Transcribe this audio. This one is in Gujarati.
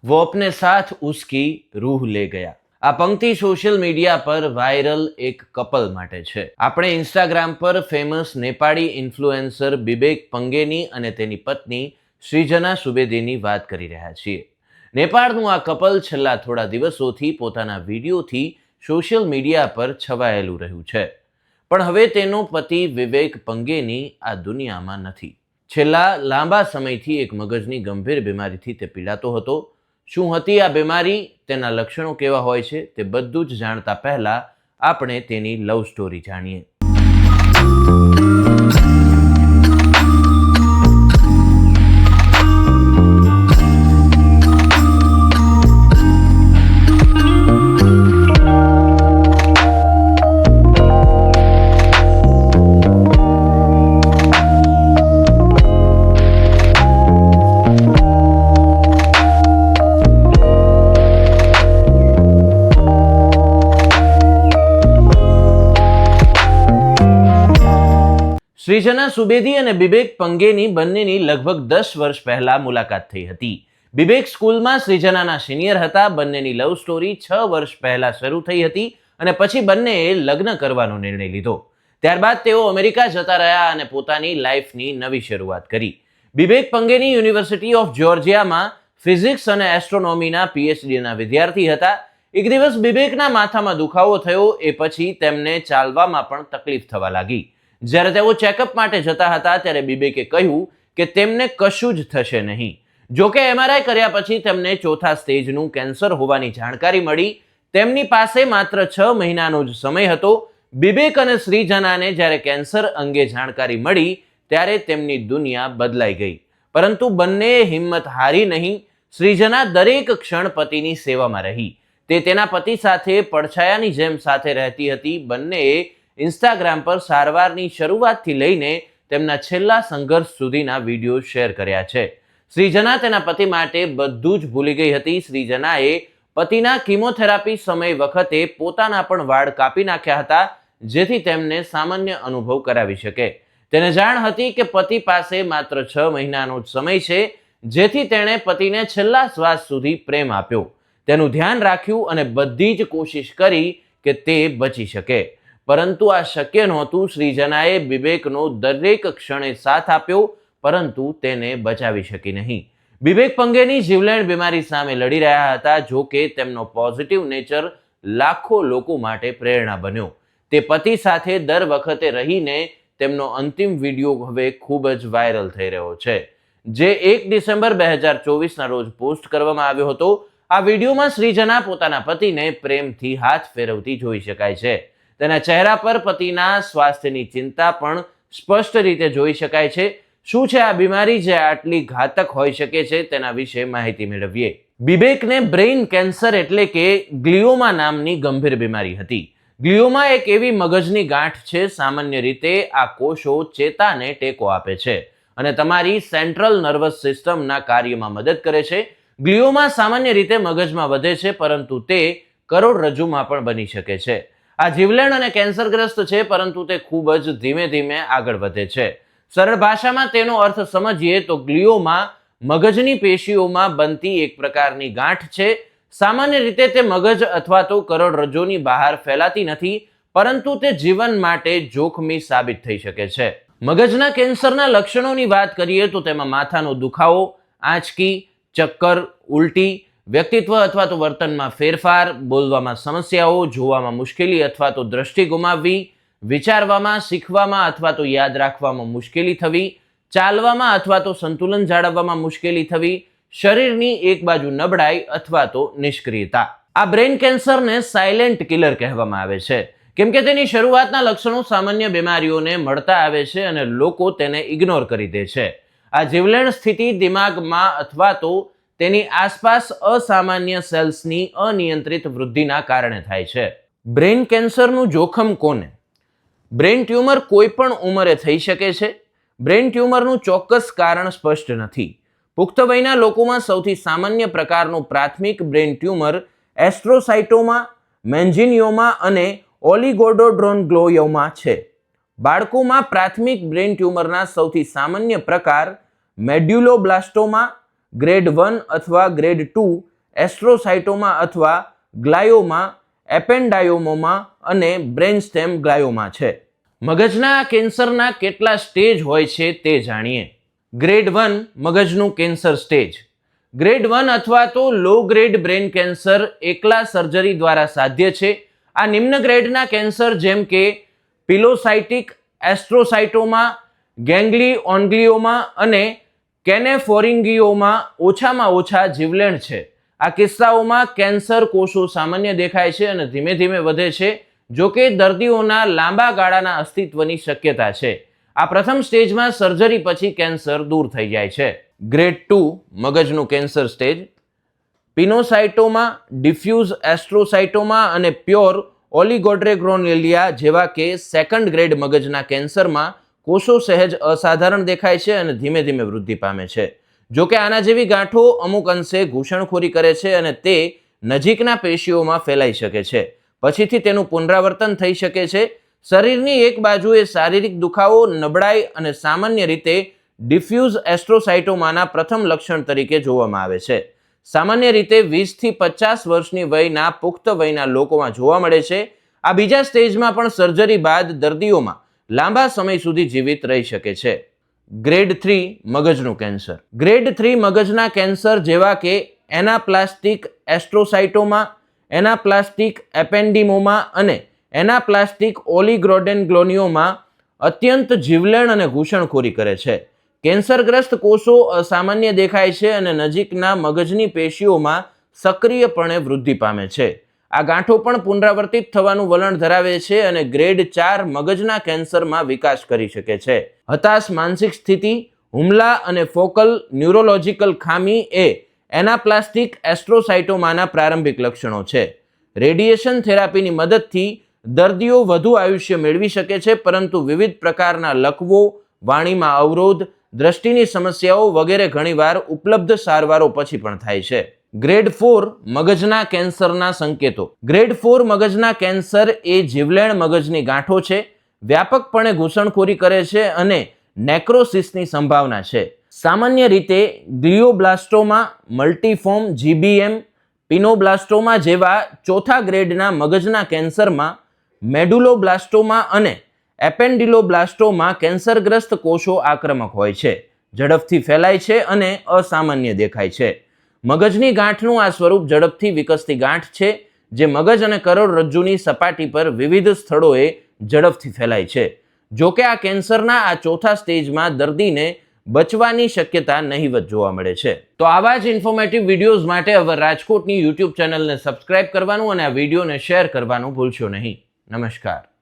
वो अपने साथ उसकी रूह ले गया। આ પંક્તિ સોશિયલ મીડિયા પર વાયરલ એક કપલ માટે છે। આપણે ઇન્સ્ટાગ્રામ પર ફેમસ નેપાળી ઇન્ફ્લુએન્સર બિબેક પંગેની અને તેની પત્ની સૃજના સુબેદીની વાત કરી રહ્યા છીએ। નેપાળનું આ કપલ છેલ્લા થોડા દિવસોથી પોતાના વિડીયોથી સોશિયલ મીડિયા પર છવાયેલું રહ્યું છે, પણ હવે તેનો પતિ વિવેક પંગેની આ દુનિયામાં નથી। છેલ્લા લાંબા સમયથી એક મગજની ગંભીર બીમારીથી તે પીડાતો હતો। શું હતી આ બીમારી, તેના લક્ષણો કેવા હોય છે, તે બધું જ જાણતા પહેલા આપણે તેની લવ સ્ટોરી જાણીએ। સૃજના સુબેદી અને બિબેક પંગેની બંનેની લગભગ 10 વર્ષ પહેલા મુલાકાત થઈ હતી। બિબેક સ્કૂલમાં સૃજનાના સિનિયર હતા। બંનેની લવ સ્ટોરી 6 વર્ષ પહેલા શરૂ થઈ હતી અને પછી બંનેએ લગ્ન કરવાનો નિર્ણય લીધો। ત્યારબાદ તેઓ અમેરિકા જતા રહ્યા અને પોતાની લાઈફની નવી શરૂઆત કરી। બિબેક પંગેની યુનિવર્સિટી ઓફ જ્યોર્જિયામાં ફિઝિક્સ અને એસ્ટ્રોનોમીના પીએચડીના વિદ્યાર્થી હતા। એક દિવસ બિબેકના માથામાં દુખાવો થયો। એ પછી તેમને ચાલવામાં પણ તકલીફ થવા લાગી। જ્યારે તેઓ ચેકઅપ માટે જતા હતા ત્યારે બિબેકે કહ્યું કે તેમને કશું જ થશે નહીં। જોકે એમઆરઆઈ કર્યા પછી તેમને 4થા સ્ટેજનું કેન્સર હોવાની જાણકારી મળી। તેમની પાસે માત્ર 6 મહિનાનો જ સમય હતો। બિબેક અને સૃજનાને જ્યારે કેન્સર અંગે જાણકારી મળી ત્યારે તેમની દુનિયા બદલાઈ ગઈ, પરંતુ બંનેએ હિંમત હારી નહીં। સૃજના દરેક ક્ષણ પતિની સેવામાં રહી। તે તેના પતિ સાથે પડછાયાની જેમ સાથે રહેતી હતી। બંનેએ ઇન્સ્ટાગ્રામ પર સારવારની શરૂઆતથી લઈને તેમના છેલ્લા સંઘર્ષ સુધીના વિડીયો શેર કર્યા છે। સૃજના તેના પતિ માટે બધું જ ભૂલી ગઈ હતી। સૃજનાએ પતિના કિમોથેરાપી સમય વખતે પોતાના પણ વાળ કાપી નાખ્યા હતા, જેથી તેમને સામાન્ય અનુભવ કરાવી શકે। તેને જાણ હતી કે પતિ પાસે માત્ર 6 મહિનાનો જ સમય છે, જેથી તેણે પતિને છેલ્લા શ્વાસ સુધી પ્રેમ આપ્યો, તેનું ધ્યાન રાખ્યું અને બધી જ કોશિશ કરી કે તે બચી શકે, પરંતુ આ શક્ય નહોતું। સૃજનાએ બિબેકનો દરેક ક્ષણે સાથ આપ્યો, પરંતુ તેને બચાવી શકી નહીં। બિબેક પંગેની જીવલેણ બીમારી સામે લડી રહ્યા હતા। જો કે તેમનો પોઝિટિવ નેચર લાખો લોકો માટે પ્રેરણા બન્યો। તે પતિ સાથે દર વખતે રહીને તેમનો અંતિમ વિડીયો હવે ખૂબ જ વાયરલ થઈ રહ્યો છે, જે 1 ડિસેમ્બર 2024ના રોજ પોસ્ટ કરવામાં આવ્યો હતો। આ વિડીયોમાં સૃજના પોતાના પતિને પ્રેમથી હાથ ફેરવતી જોઈ શકાય છે। તેના ચહેરા પર પતિના સ્વાસ્થ્યની ચિંતા પણ સ્પષ્ટ રીતે જોઈ શકાય છે। શું છે આ બીમારી જે આટલી ઘાતક હોઈ શકે છે, તેના વિશે માહિતી મેળવીએ। બિબેકને બ્રેઇન કેન્સર એટલે કે ગ્લિયોમા નામની ગંભીર બીમારી હતી। ગ્લિયોમા એક એવી મગજની ગાંઠ છે। સામાન્ય રીતે આ કોષો ચેતાને ટેકો આપે છે અને તમારી સેન્ટ્રલ નર્વસ સિસ્ટમના કાર્યમાં મદદ કરે છે। ગ્લિયોમા સામાન્ય રીતે મગજમાં વધે છે, પરંતુ તે કરોડરજ્જુમાં પણ બની શકે છે। આ જીવલેણ અને કેન્સરગ્રસ્ત છે, પરંતુ તે ખૂબ જ ધીમે ધીમે આગળ વધે છે। સરળ ભાષામાં તેનો અર્થ સમજીએ તો ગ્લિયોમા મગજની પેશીઓમાં બનતી એક પ્રકારની ગાંઠ છે। સામાન્ય રીતે તે મગજ અથવા તો કરોડરજ્જુની બહાર ફેલાતી નથી, પરંતુ તે જીવન માટે જોખમી સાબિત થઈ શકે છે। મગજના કેન્સરના લક્ષણોની વાત કરીએ તો તેમાં માથાનો દુખાવો, આંચકી, ચક્કર, ઉલટી, વ્યક્તિત્વ અથવા તો વર્તનમાં ફેરફાર, બોલવામાં સમસ્યાઓ, જોવામાં મુશ્કેલી અથવા તો દ્રષ્ટિ ગુમાવવી, વિચારવામાં, શીખવામાં અથવા તો યાદ રાખવામાં મુશ્કેલી થવી, ચાલવામાં અથવા તો સંતુલન જાળવવામાં મુશ્કેલી થવી, શરીરની એક બાજુ નબળાઈ અથવા તો નિષ્ક્રિયતા। આ બ્રેન કેન્સરને સાયલેન્ટ કિલર કહેવામાં આવે છે, કેમ કે તેની શરૂઆતના લક્ષણો સામાન્ય બીમારીઓને મળતા આવે છે અને લોકો તેને ઇગ્નોર કરી દે છે। આ જીવલેણ સ્થિતિ દિમાગમાં અથવા તો તેની આસપાસ અસામાન્ય સેલ્સની અનિયંત્રિત વૃદ્ધિના કારણે થાય છે। બ્રેન કેન્સરનું જોખમ કોને? બ્રેન ટ્યુમર કોઈ પણ ઉંમરે થઈ શકે છે। બ્રેન ટ્યુમરનું ચોક્કસ કારણ સ્પષ્ટ નથી। પુખ્ત વયના લોકોમાં સૌથી સામાન્ય પ્રકારનું પ્રાથમિક બ્રેન ટ્યુમર એસ્ટ્રોસાઇટોમા, મેન્જિનિયોમા અને ઓલિગોડેન્ડ્રોગ્લિયોમા છે। બાળકોમાં પ્રાથમિક બ્રેન ટ્યુમરના સૌથી સામાન્ય પ્રકાર મેડ્યુલોબ્લાસ્ટોમા, ગ્રેડ 1 અથવા ગ્રેડ 2 એસ્ટ્રોસાઇટોમા અથવા ગ્લાયોમા, એપેન્ડાયોમોમા અને બ્રેનસ્ટેમ ગ્લાયોમા છે. મગજના કેન્સરના કેટલા સ્ટેજ હોય છે તે જાણીએ. ગ્રેડ 1 મગજનું કેન્સર સ્ટેજ. ગ્રેડ 1 અથવા તો લો ગ્રેડ બ્રેન કેન્સર એકલા સર્જરી દ્વારા સાધ્ય છે. આ નિમ્ન ગ્રેડના કેન્સર જેમ કે પિલોસાઇટિક એસ્ટ્રોસાઇટોમા, ગેંગ્લિઓન્ગ્લિયોમા અને કેનેફોરિંગિયોમા ઓછામાં ઓછા જીવલેણ છે. આ કિસ્સાઓમાં કેન્સર કોષો સામાન્ય દેખાય છે અને ધીમે ધીમે વધે છે, જો કે દર્દીઓના લાંબા ગાળાના અસ્તિત્વની શક્યતા છે. આ પ્રથમ સ્ટેજમાં સર્જરી પછી કેન્સર દૂર થઈ જાય છે. ગ્રેડ 2 મગજનું કેન્સર સ્ટેજ. પિનોસાઇટોમા, ડિફ્યુઝ એસ્ટ્રોસાઇટોમા અને પ્યોર ઓલિગોડ્રેગ્નોલિયા જેવા કે સેકન્ડ ગ્રેડ મગજના કેન્સરમાં કોષો સહેજ અસાધારણ દેખાય છે અને ધીમે ધીમે વૃદ્ધિ પામે છે. જો કે આના જેવી ગાંઠો અમુક અંશે ઘૂસણખોરી કરે છે અને તે નજીકના પેશીઓમાં ફેલાઈ શકે છે. પછીથી તેનું પુનરાવર્તન થઈ શકે છે. શરીરની એક બાજુએ શારીરિક દુખાવો, નબળાઈ અને સામાન્ય રીતે ડિફ્યુઝ એસ્ટ્રોસાઇટોમાના પ્રથમ લક્ષણ તરીકે જોવામાં આવે છે. સામાન્ય રીતે 20 થી 50 વર્ષની વયના પુખ્ત વયના લોકોમાં જોવા મળે છે. આ બીજા સ્ટેજમાં પણ સર્જરી બાદ દર્દીઓમાં લાંબા સમય સુધી જીવિત રહી શકે છે. ગ્રેડ 3 મગજનું કેન્સર. ગ્રેડ 3 મગજના કેન્સર જેવા કે એનાપ્લાસ્ટિક એસ્ટ્રોસાઇટોમા, એનાપ્લાસ્ટિક એપેન્ડિમોમા અને એનાપ્લાસ્ટિક ઓલિગોડેન્ગ્લોનિયોમા અત્યંત જીવલેણ અને ઘૂસણખોરી કરે છે. કેન્સરગ્રસ્ત કોષો અસામાન્ય દેખાય છે અને નજીકના મગજની પેશીઓમાં સક્રિયપણે વૃદ્ધિ પામે છે. આ ગાંઠો પણ પુનરાવર્તિત થવાનું વલણ ધરાવે છે અને ગ્રેડ 4 મગજના કેન્સરમાં વિકાસ કરી શકે છે. હતાશ માનસિક સ્થિતિ, હુમલા અને ફોકલ ન્યુરોલોજિકલ ખામી એ એનાપ્લાસ્ટિક એસ્ટ્રોસાઇટોમાના પ્રારંભિક લક્ષણો છે. રેડિયેશન થેરાપીની મદદથી દર્દીઓ વધુ આયુષ્ય મેળવી શકે છે, પરંતુ વિવિધ પ્રકારના લકવો, વાણીમાં અવરોધ, દ્રષ્ટિની સમસ્યાઓ વગેરે ઘણીવાર ઉપલબ્ધ સારવારો પછી પણ થાય છે. ગ્રેડ 4 મગજના કેન્સરના સંકેતો. ગ્રેડ 4 મગજના કેન્સર એ જીવલેણ મગજની ગાંઠો છે, વ્યાપકપણે ઘૂસણખોરી કરે છે અને નેક્રોસિસની સંભાવના છે. સામાન્ય રીતે ગ્લિયોબ્લાસ્ટોમા, મલ્ટીફોર્મ GBM, પિનોબ્લાસ્ટોમા જેવા ચોથા ગ્રેડના મગજના કેન્સરમાં મેડુલોબ્લાસ્ટોમા અને એપેન્ડિલોબ્લાસ્ટોમા કેન્સરગ્રસ્ત કોષો આક્રમક હોય છે, ઝડપથી ફેલાય છે અને અસામાન્ય દેખાય છે. મગજની ગાંઠનું આ સ્વરૂપ ઝડપથી વિકસતી ગાંઠ છે, જે મગજ અને કરોડરજ્જુની સપાટી પર વિવિધ સ્થળોએ ઝડપથી ફેલાય છે. જો કે આ કેન્સરના આ ચોથા સ્ટેજમાં દર્દીને બચવાની શક્યતા નહીવત જોવા મળે છે. તો આવા જ ઇન્ફોર્મેટિવ વિડીયોઝ માટે હવે રાજકોટની યુટ્યુબ ચેનલને સબસ્ક્રાઇબ કરવાનું અને આ વિડીયોને શેર કરવાનું ભૂલશો નહીં. નમસ્કાર.